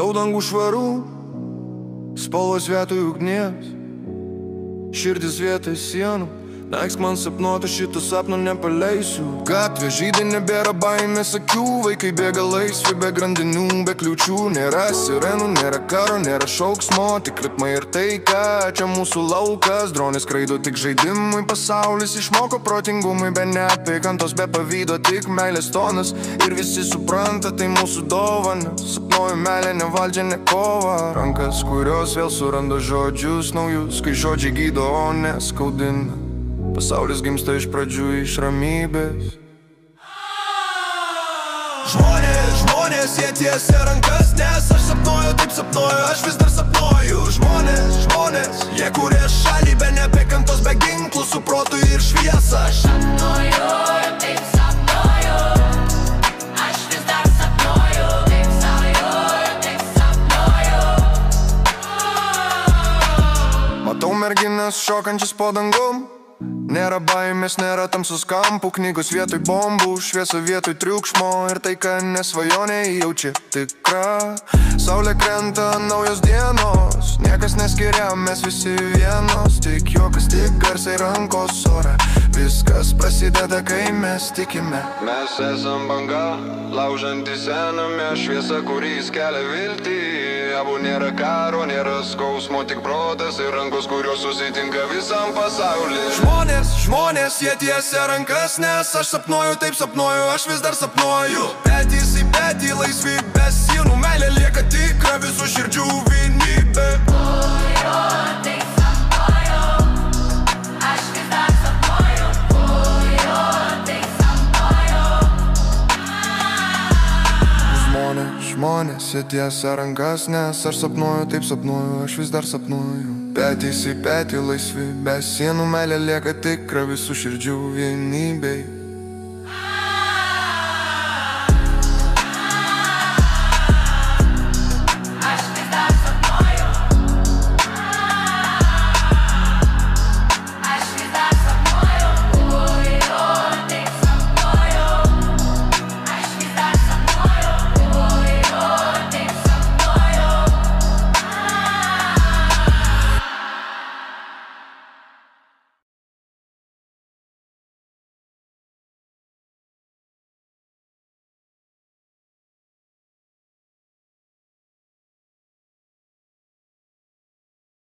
Matau dangų švarų, spalvos vietoj ugnies, širdis vietoj sienų. Leiks man sapnuoti, šito sapno nepaleisiu. Gatvė žydai, nebėra baimės akių, vaikai bėga laisvi, be grandinių, be kliūčių. Nėra sirenų, nėra karo, nėra šauksmo, tik ritmai ir taika. Čia mūsų laukas, dronės skraido tik žaidimui. Pasaulis išmoko protingumui, be neapykantos, be pavydo, tik meilės tonas. Ir visi supranta, tai mūsų dovana. Sapnuoju meilę, ne valdžią, ne kovą. Rankas, kurios vėl suranda žodžius naujus, kai žodžiai gydo, o neskaudina. Pasaulis gimsta iš pradžių, iš ramybės. Žmonės, jie tiesia rankas, nes aš sapnuoju, taip sapnuoju, aš vis dar sapnuoju. Žmonės, jie kuria šalį, be neapykantos, be ginklų, su protu ir šviesa. Aš sapnuoju, taip sapnuoju, aš vis dar sapnuoju, taip sapnuoju. Matau merginas šokančias po dangum. Nėra baimės, nėra tamsus kampų, knygos vietoj bombų, šviesa vietoj triukšmo. Ir tai, ką nesvajonė jaučia tikra. Saulė krenta, naujos dienos, niekas neskiria, mes visi vienos. Tik juokas, tik garsai rankos ore, viskas prasideda, kai mes tikime. Mes esam banga, laužanti sename šviesa, kuris kelia viltį. Abu nėra karo, nėra skausmo, tik protas ir rankos, kurios susitinka visam pasauliu. Žmonės, jie tiesia rankas, nes aš sapnuoju, taip sapnuoju, aš vis dar sapnuoju. Petys į petį, laisvi be sienų, meilė lieka tikra, visų širdžių vienybė. Taip sapnuoju, aš vis dar sapnuoju. Taip sapnuoju. Žmonės, jie tiesia rankas, nes aš sapnuoju, taip sapnuoju, aš vis dar sapnuoju. Petys į petį, laisvi be sienų, meilė lieka tikra, visų širdžių vienybei.